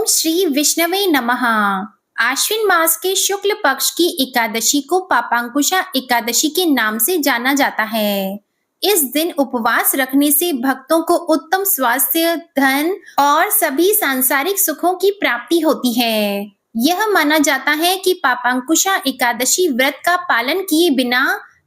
ओम श्री विष्णवे नमः। आश्विन मास के शुक्ल पक्ष की एकादशी को पापांकुशा एकादशी के नाम से जाना जाता है। इस दिन उपवास रखने से भक्तों को उत्तम स्वास्थ्य, धन और सभी सांसारिक सुखों की प्राप्ति होती है। यह माना जाता है कि पापांकुशा एकादशी व्रत का पालन किए बिना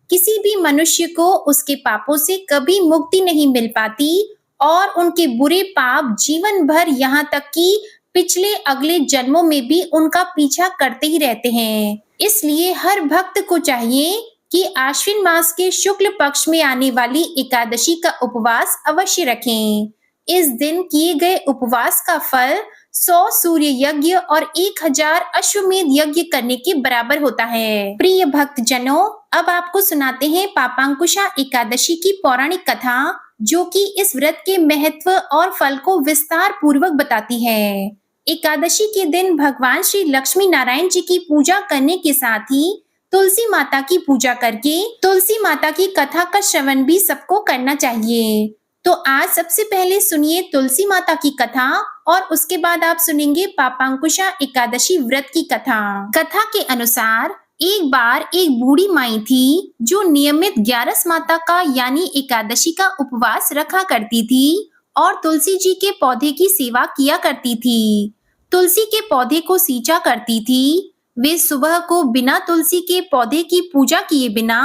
किसी भी मनुष्य को उसके पापों से कभी मुक्ति नहीं मिल पाती और उनके बुरे पाप जीवन भर यहाँ तक कि पिछले अगले जन्मों में भी उनका पीछा करते ही रहते हैं। इसलिए हर भक्त को चाहिए कि आश्विन मास के शुक्ल पक्ष में आने वाली एकादशी का उपवास अवश्य रखें। इस दिन किए गए उपवास का फल 100 सूर्य यज्ञ और 1000 अश्वमेध यज्ञ करने के बराबर होता है। प्रिय भक्त जनों, अब आपको सुनाते हैं पापांकुशा एकादशी की पौराणिक कथा, जो कि इस व्रत के महत्व और फल को विस्तार पूर्वक बताती है। एकादशी के दिन भगवान श्री लक्ष्मी नारायण जी की पूजा करने के साथ ही तुलसी माता की पूजा करके तुलसी माता की कथा का श्रवण भी सबको करना चाहिए। तो आज सबसे पहले सुनिए तुलसी माता की कथा और उसके बाद आप सुनेंगे पापांकुशा एकादशी व्रत की कथा। कथा के अनुसार एक बार एक बूढ़ी माई थी जो नियमित 11 माता का यानी एकादशी का उपवास रखा करती थी और तुलसी जी के पौधे की सेवा किया करती थी। तुलसी के पौधे को सींचा करती थी। वे सुबह को बिना तुलसी के पौधे की पूजा किए बिना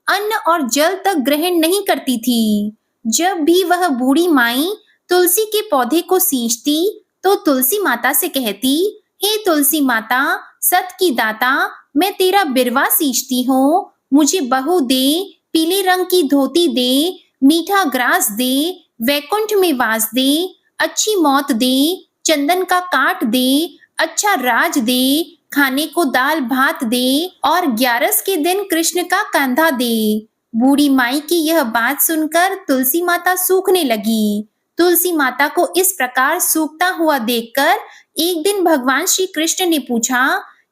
अन्न और जल तक ग्रहण नहीं करती थी। जब भी वह बूढ़ी माई तुलसी के पौधे को सींचती तो तुलसी माता से कहती, हे तुलसी माता, सत की दाता, मैं तेरा बिरवा सींचती हूँ, मुझे बहू दे, पीले रंग की धोती दे, मीठा ग्रास दे, वैकुंठ में वास दे, अच्छी मौत दे, चंदन का काट दे, अच्छा राज दे, खाने को दाल भात दे और 11 के दिन कृष्ण का कंधा दे। बूढ़ी माई की यह बात सुनकर तुलसी माता सूखने लगी। तुलसी माता को इस प्रकार सूखता हुआ देखकर एक दिन भगवान श्री कृष्ण ने पूछा,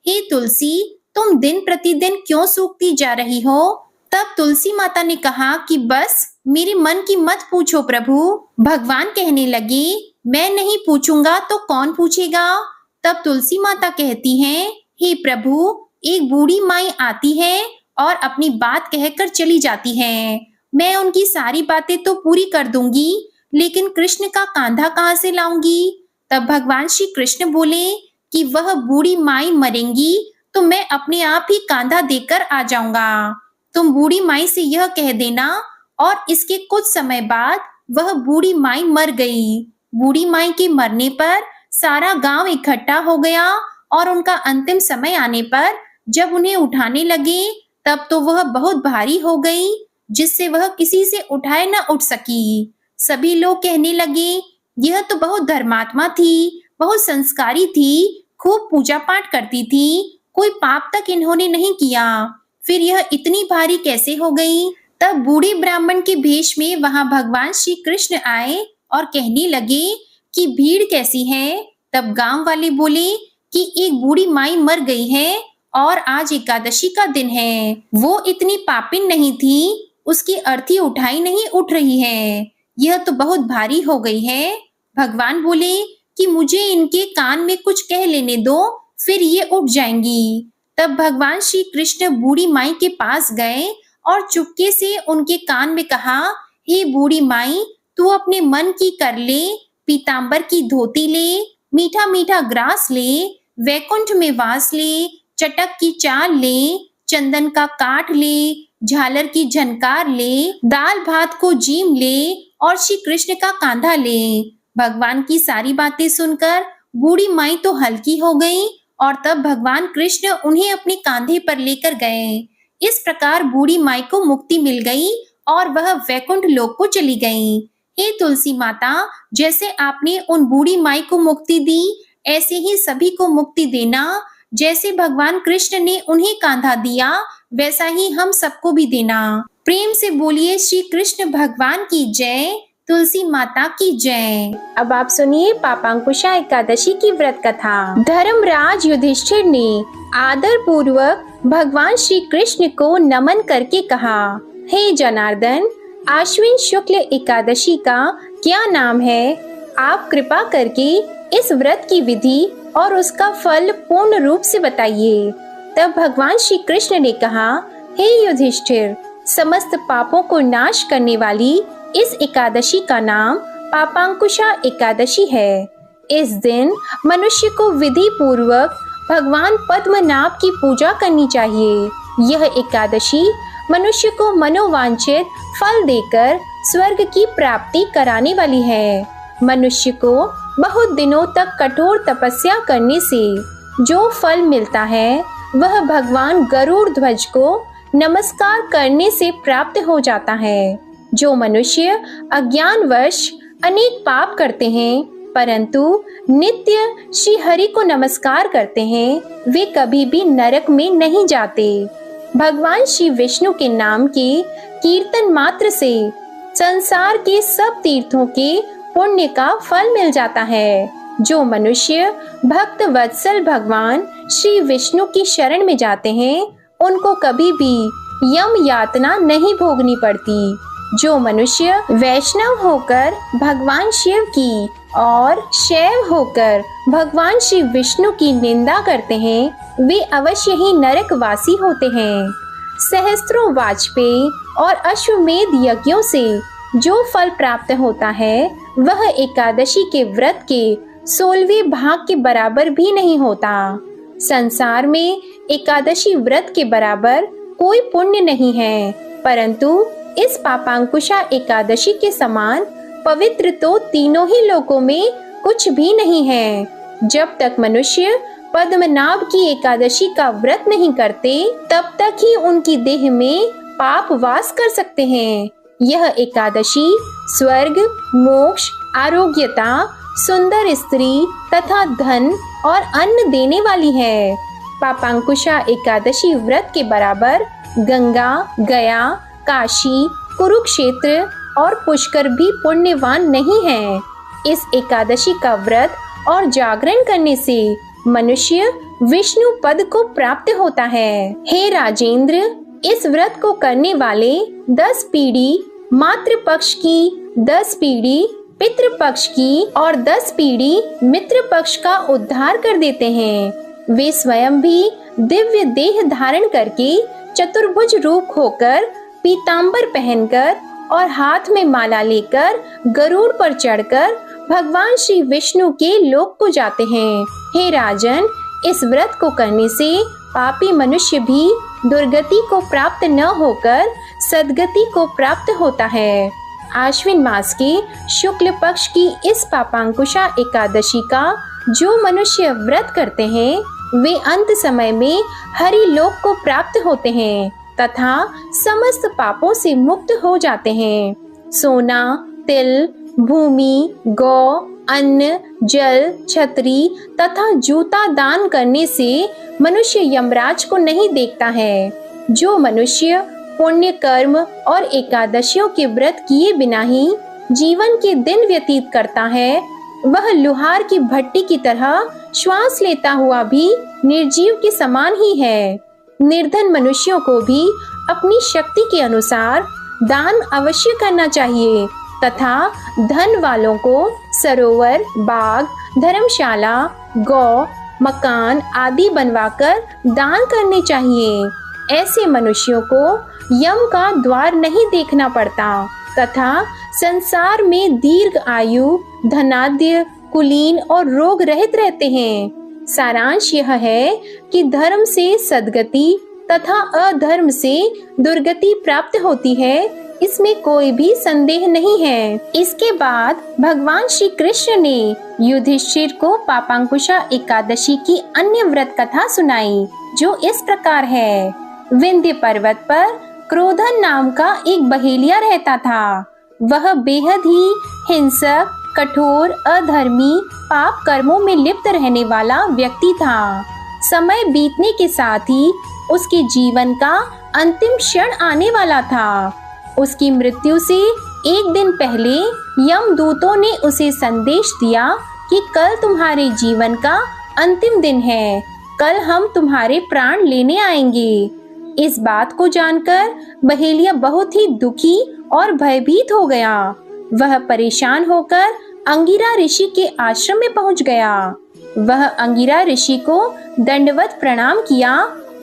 हे तुलसी, तुम दिन प्रतिदिन क्यों सूखती जा रही हो? तब तुलसी माता ने कहा कि बस मेरे मन की मत पूछो प्रभु। भगवान कहने लगे, मैं नहीं पूछूंगा तो कौन पूछेगा? तब तुलसी माता कहती हैं, हे प्रभु, एक बूढ़ी माई आती है और अपनी बात कहकर चली जाती है। मैं उनकी सारी बातें तो पूरी कर दूंगी, लेकिन कृष्ण का कांधा कहाँ से लाऊंगी? तब भगवान श्री कृष्ण बोले कि वह बूढ़ी माई मरेंगी तो मैं अपने आप ही कांधा देकर आ जाऊंगा। तुम बूढ़ी माई से यह कह देना। और इसके कुछ समय बाद वह बूढ़ी माई मर गई। बूढ़ी माई के मरने पर सारा गांव इकट्ठा हो गया और उनका अंतिम समय आने पर जब उन्हें उठाने लगे तब तो वह बहुत भारी हो गई, जिससे वह किसी से उठाए न उठ सकी। सभी लोग कहने लगे, यह तो बहुत धर्मात्मा थी, बहुत संस्कारी थी, खूब पूजा पाठ करती थी, कोई पाप तक इन्होंने नहीं किया, फिर यह इतनी भारी कैसे हो गई? तब बूढ़े ब्राह्मण के भेष में वहां भगवान श्री कृष्ण आए और कहने लगे कि भीड़ कैसी है? तब गांव वाले बोले कि एक बूढ़ी माई मर गई है और आज एकादशी का दिन है। वो इतनी पापिन नहीं थी, उसकी अर्थी उठाई नहीं उठ रही है, यह तो बहुत भारी हो गई है। भगवान बोले कि मुझे इनके कान में कुछ कह लेने दो, फिर ये उठ जाएंगी। तब भगवान श्री कृष्ण बूढ़ी माई के पास गए और चुपके से उनके कान में कहा, हे बूढ़ी माई, तू अपने मन की कर ले, पीतांबर की धोती ले, मीठा मीठा ग्रास ले, वैकुंठ में वास ले, चटक की चाल ले, चंदन का काठ ले, झालर की झनकार ले, दाल भात को जीम ले और श्री कृष्ण का कांधा ले। भगवान की सारी बातें सुनकर बूढ़ी माई तो हल्की हो गई और तब भगवान कृष्ण उन्हें अपने कांधे पर लेकर गए। इस प्रकार बूढ़ी माई को मुक्ति मिल गई और वह वैकुंठ लोक को चली गई। हे तुलसी माता, जैसे आपने उन बूढ़ी माई को मुक्ति दी, ऐसे ही सभी को मुक्ति देना। जैसे भगवान कृष्ण ने उन्हें कांधा दिया, वैसा ही हम सबको भी देना। प्रेम से बोलिए श्री कृष्ण भगवान की जय, तुलसी माता की जय। अब आप सुनिए पापांकुशा एकादशी की व्रत कथा। धर्मराज युधिष्ठिर ने आदर पूर्वक भगवान श्री कृष्ण को नमन करके कहा, हे जनार्दन, आश्विन शुक्ल एकादशी का क्या नाम है? आप कृपा करके इस व्रत की विधि और उसका फल पूर्ण रूप से बताइए। तब भगवान श्री कृष्ण ने कहा, हे युधिष्ठिर, समस्त पापों को नाश करने वाली इस एकादशी का नाम पापांकुशा एकादशी है। इस दिन मनुष्य को विधि पूर्वक भगवान पद्मनाभ की पूजा करनी चाहिए। यह एकादशी मनुष्य को मनोवांछित फल देकर स्वर्ग की प्राप्ति कराने वाली है। मनुष्य को बहुत दिनों तक कठोर तपस्या करने से जो फल मिलता है वह भगवान गरुड़ ध्वज को नमस्कार करने से प्राप्त हो जाता है। जो मनुष्य अज्ञानवश अनेक पाप करते हैं परंतु नित्य श्री हरि को नमस्कार करते हैं, वे कभी भी नरक में नहीं जाते। भगवान श्री विष्णु के नाम के कीर्तन मात्र से संसार के सब तीर्थों के पुण्य का फल मिल जाता है। जो मनुष्य भक्त वत्सल भगवान श्री विष्णु की शरण में जाते हैं उनको कभी भी यम यातना नहीं भोगनी पड़ती। जो मनुष्य वैष्णव होकर भगवान शिव की और शैव होकर भगवान श्री विष्णु की निंदा करते हैं वे अवश्य ही नरकवासी होते हैं। सहस्त्रों वाजपेयी और अश्वमेध यज्ञों से जो फल प्राप्त होता है वह एकादशी के व्रत के 16वें भाग के बराबर भी नहीं होता। संसार में एकादशी व्रत के बराबर कोई पुण्य नहीं है, परंतु इस पापांकुशा एकादशी के समान पवित्र तो तीनों ही लोकों में कुछ भी नहीं है। जब तक मनुष्य पद्मनाभ की एकादशी का व्रत नहीं करते तब तक ही उनकी देह में पाप वास कर सकते हैं। यह एकादशी स्वर्ग, मोक्ष, आरोग्यता, सुंदर स्त्री तथा धन और अन्न देने वाली है। पापांकुशा एकादशी व्रत के बराबर गंगा, गया, काशी, कुरुक्षेत्र और पुष्कर भी पुण्यवान नहीं है। इस एकादशी का व्रत और जागरण करने से मनुष्य विष्णु पद को प्राप्त होता है। हे राजेंद्र, इस व्रत को करने वाले 10 पीढ़ी मातृ पक्ष की, 10 पीढ़ी पितृ पक्ष की और 10 पीढ़ी मित्र पक्ष का उद्धार कर देते हैं। वे स्वयं भी दिव्य देह धारण करके चतुर्भुज रूप होकर पीतांबर पहनकर और हाथ में माला लेकर गरुड़ पर चढ़कर भगवान श्री विष्णु के लोक को जाते हैं। हे राजन, इस व्रत को करने से पापी मनुष्य भी दुर्गति को प्राप्त न होकर सद्गति को प्राप्त होता है। आश्विन मास के शुक्ल पक्ष की इस पापांकुशा एकादशी का जो मनुष्य व्रत करते हैं वे अंत समय में हरि लोक को प्राप्त होते हैं तथा समस्त पापों से मुक्त हो जाते हैं। सोना, तिल, भूमि, गौ, अन्न, जल, छतरी तथा जूता दान करने से मनुष्य यमराज को नहीं देखता है। जो मनुष्य पुण्य कर्म और एकादशियों के व्रत किए बिना ही जीवन के दिन व्यतीत करता है वह लुहार की भट्टी की तरह श्वास लेता हुआ भी निर्जीव के समान ही है। निर्धन मनुष्यों को भी अपनी शक्ति के अनुसार दान अवश्य करना चाहिए तथा धन वालों को सरोवर, बाग, धर्मशाला, गौ, मकान आदि बनवाकर दान करने चाहिए। ऐसे मनुष्यों को यम का द्वार नहीं देखना पड़ता तथा संसार में दीर्घ आयु, धनाढ्य, कुलीन और रोग रहित रहते हैं। सारांश यह है कि धर्म से सद्गति तथा अधर्म से दुर्गति प्राप्त होती है, इसमें कोई भी संदेह नहीं है। इसके बाद भगवान श्री कृष्ण ने युधिष्ठिर को पापांकुशा एकादशी की अन्य व्रत कथा सुनाई जो इस प्रकार है। विंध्य पर्वत पर क्रोधन नाम का एक बहेलिया रहता था। वह बेहद ही हिंसक, कठोर, अधर्मी, पाप कर्मों में लिप्त रहने वाला व्यक्ति था। समय बीतने के साथ ही उसके जीवन का अंतिम क्षण आने वाला था। उसकी मृत्यु से एक दिन पहले यमदूतों ने उसे संदेश दिया कि कल तुम्हारे जीवन का अंतिम दिन है, कल हम तुम्हारे प्राण लेने आएंगे। इस बात को जानकर बहेलिया बहुत ही दुखी और भयभीत हो गया। वह परेशान होकर अंगिरा ऋषि के आश्रम में पहुंच गया। वह अंगिरा ऋषि को दंडवत प्रणाम किया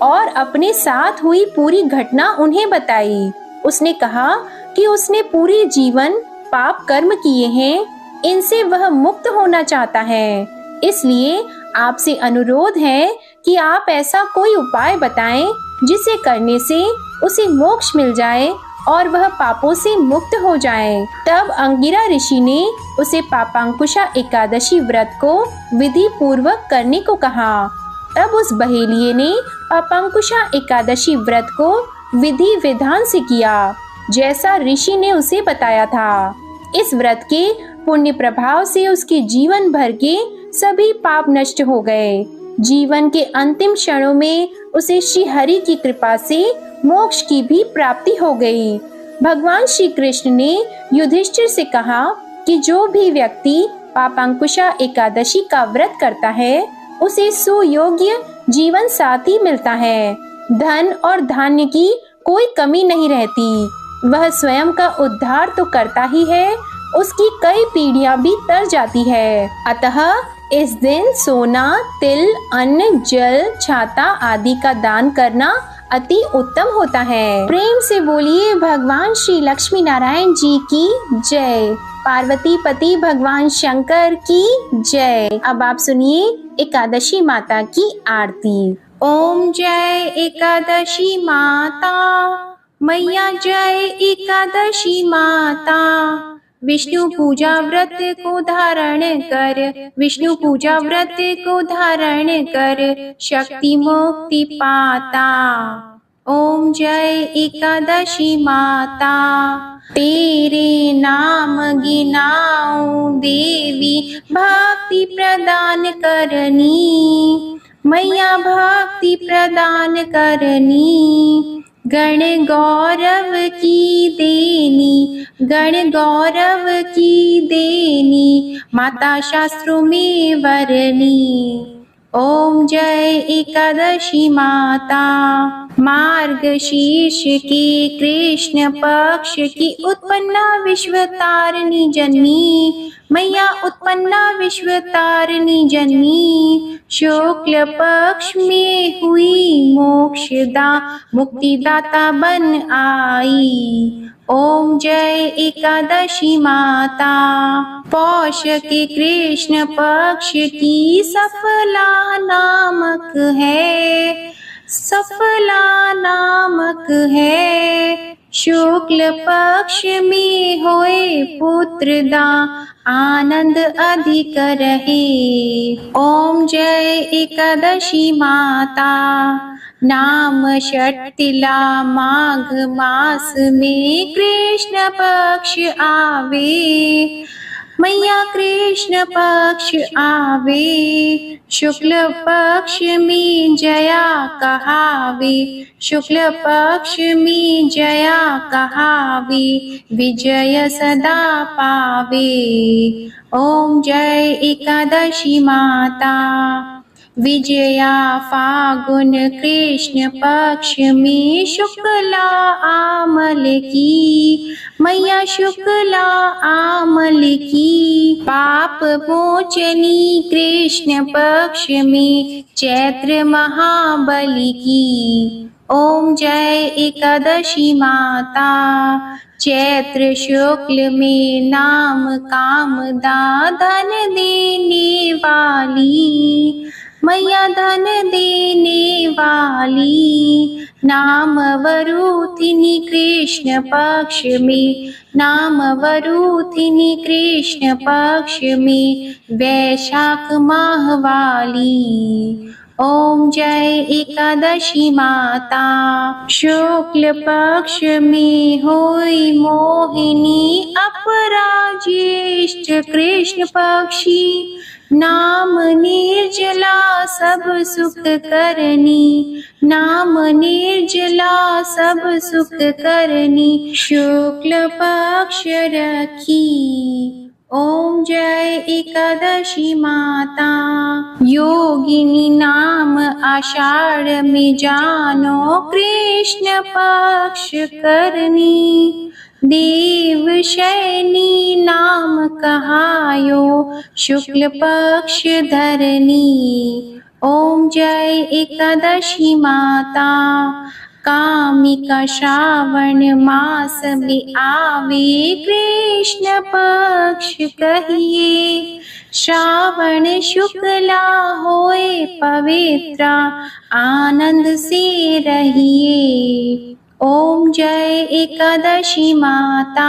और अपने साथ हुई पूरी घटना उन्हें बताई। उसने कहा कि उसने पूरे जीवन पाप कर्म किए हैं, इनसे वह मुक्त होना चाहता है। इसलिए आपसे अनुरोध है कि आप ऐसा कोई उपाय बताएं जिसे करने से उसे मोक्ष मिल जाए और वह पापों से मुक्त हो जाए। तब अंगिरा ऋषि ने उसे पापांकुशा एकादशी व्रत को विधि पूर्वक करने को कहा। तब उस बहेलिये ने पापांकुशा एकादशी व्रत को विधि विधान से किया, जैसा ऋषि ने उसे बताया था। इस व्रत के पुण्य प्रभाव से उसके जीवन भर के सभी पाप नष्ट हो गए। जीवन के अंतिम क्षणों में उसे श्री हरि की कृपा से मोक्ष की भी प्राप्ति हो गई। भगवान श्री कृष्ण ने युधिष्ठिर से कहा कि जो भी व्यक्ति पापांकुशा एकादशी का व्रत करता है उसे सुयोग्य जीवन साथी मिलता है। धन और धान्य की कोई कमी नहीं रहती। वह स्वयं का उद्धार तो करता ही है, उसकी कई पीढ़ियां भी तर जाती है। अतः इस दिन सोना, तिल, अन्न, जल, छाता आदि का दान करना अति उत्तम होता है। प्रेम से बोलिए भगवान श्री लक्ष्मी नारायण जी की जय। पार्वती पति भगवान शंकर की जय। अब आप सुनिए एकादशी माता की आरती। ओम जय एकादशी माता, मैया जय एकादशी माता। विष्णु पूजा व्रत को धारण कर, विष्णु पूजा व्रत को धारण कर, शक्ति मुक्ति पाता। ओम जय एकादशी माता। तेरे नाम गिनाऊं देवी, भक्ति प्रदान करनी, मैया भक्ति प्रदान करनी। गण गौरव की देनी, गण गौरव की देनी, माता शास्त्रों में वरनी। ओम जय एकादशी माता। मार्गशीर्ष के कृष्ण पक्ष की उत्पन्ना विश्वतारिणी जननी, मैया उत्पन्ना विश्वतारिणी जननी। शुक्ल पक्ष में हुई मोक्षदा, मुक्तिदाता बन आई। ओम जय एकादशी माता। पौष के कृष्ण पक्ष की सफला नामक है, सफला नामक है। शुक्ल पक्ष में होए पुत्रदा, आनंद अधिक रहे। ओम जय एकादशी माता। नाम षटतिला माघ मास में कृष्ण पक्ष आवे, मैया कृष्ण पक्ष आवे। शुक्ल पक्ष में जया कहावे, शुक्ल पक्ष में जया कहावे, विजय सदा पावे। ओम जय एकादशी माता। विजया फागुन कृष्ण पक्ष में शुक्ला आमल की, मैया शुक्ला आमल की। पाप मोचनी कृष्ण पक्ष में चैत्र महाबली की। ओम जय एकादशी माता। चैत्र शुक्ल में नाम कामदा, धन देने वाली, मैया धन देने वाली। नाम वरूथिनी कृष्ण पक्ष में, नाम वरूथिनी कृष्ण पक्ष में, वैशाख माह वाली। ओम जय एकादशी माता। शुक्ल पक्ष में होई मोहिनी, अपराज्येष्ठ कृष्ण पक्षी। नाम निर्जला सब सुख करनी, नाम निर्जला सब सुख करनी। शुक्ल पक्ष रखी। ओम जय एकादशी माता। योगिनी नाम आषाढ़ में जानो, कृष्ण पक्ष करनी। देव शयनी नाम कहायो शुक्ल पक्ष धरनी। ओम जय एकादशी माता। कामिका श्रावण मास में आवे कृष्ण पक्ष कहिए। श्रावण शुक्ला होए पवित्रा आनंद से रहिए। ओम जय एकादशी माता।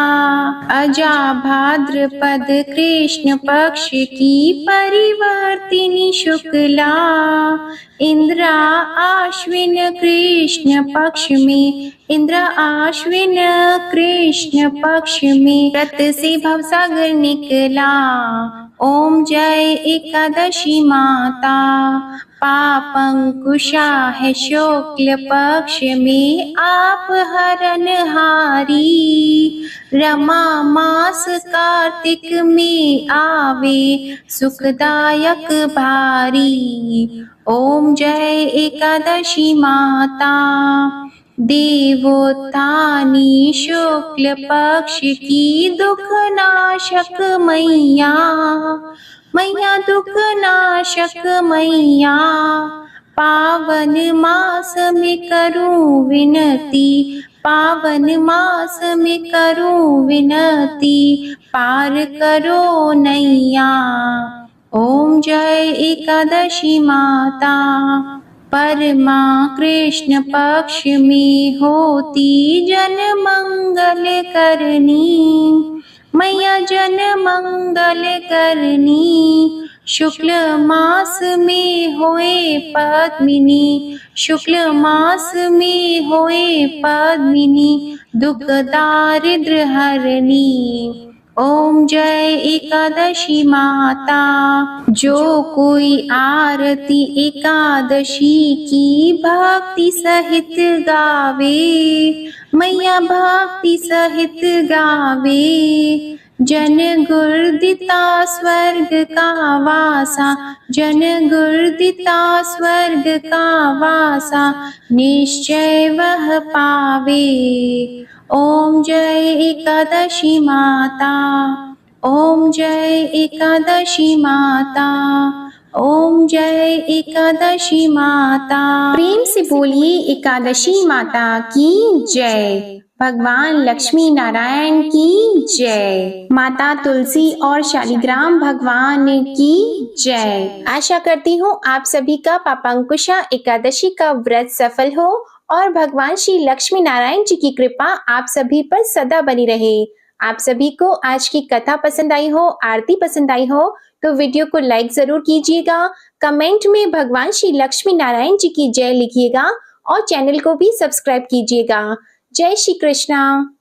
अजा भाद्रपद कृष्ण पक्ष की परिवर्तिनी शुक्ला। इंद्रा आश्विन कृष्ण पक्ष में, इंद्र आश्विन कृष्ण पक्ष में व्रत से भवसागर निकला। ओम जय एकादशी माता। पापंकुशा है शुक्ल पक्ष में आप हरनहारी। रमा मास कार्तिक में आवे सुखदायक भारी। ओम जय एकादशी माता। देवोत्थानी शुक्ल पक्ष की दुख नाशक मैया। मैया दुख नाशक मैया। पावन मास में करूं विनती, पावन मास में करूं विनती, पार करो नैया। ओम जय एकादशी माता। परमा कृष्ण पक्ष में होती जन मंगल करनी। मैया जन मंगल करनी। शुक्ल मास में होए पद्मिनी, शुक्ल मास में होए पद्मिनी, दुख दारिद्र हरनी। ओम जय एकादशी माता। जो कोई आरती एकादशी की भक्ति सहित गावे, मैया भक्ति सहित गावे। जन गुर्दिता स्वर्ग का वासा, जन गुर्दिता स्वर्ग का वासा, निश्चय वह पावे। ओम जय एकादशी माता। ओम जय एकादशी माता। ओम जय एकादशी माता। प्रेम से बोलिए एकादशी माता की जय। भगवान लक्ष्मी नारायण की जय। माता तुलसी और शालिग्राम भगवान की जय। आशा करती हूँ आप सभी का पापांकुशा एकादशी का व्रत सफल हो और भगवान श्री लक्ष्मी नारायण जी की कृपा आप सभी पर सदा बनी रहे। आप सभी को आज की कथा पसंद आई हो, आरती पसंद आई हो तो वीडियो को लाइक जरूर कीजिएगा। कमेंट में भगवान श्री लक्ष्मी नारायण जी की जय लिखिएगा और चैनल को भी सब्सक्राइब कीजिएगा। जय श्री कृष्णा।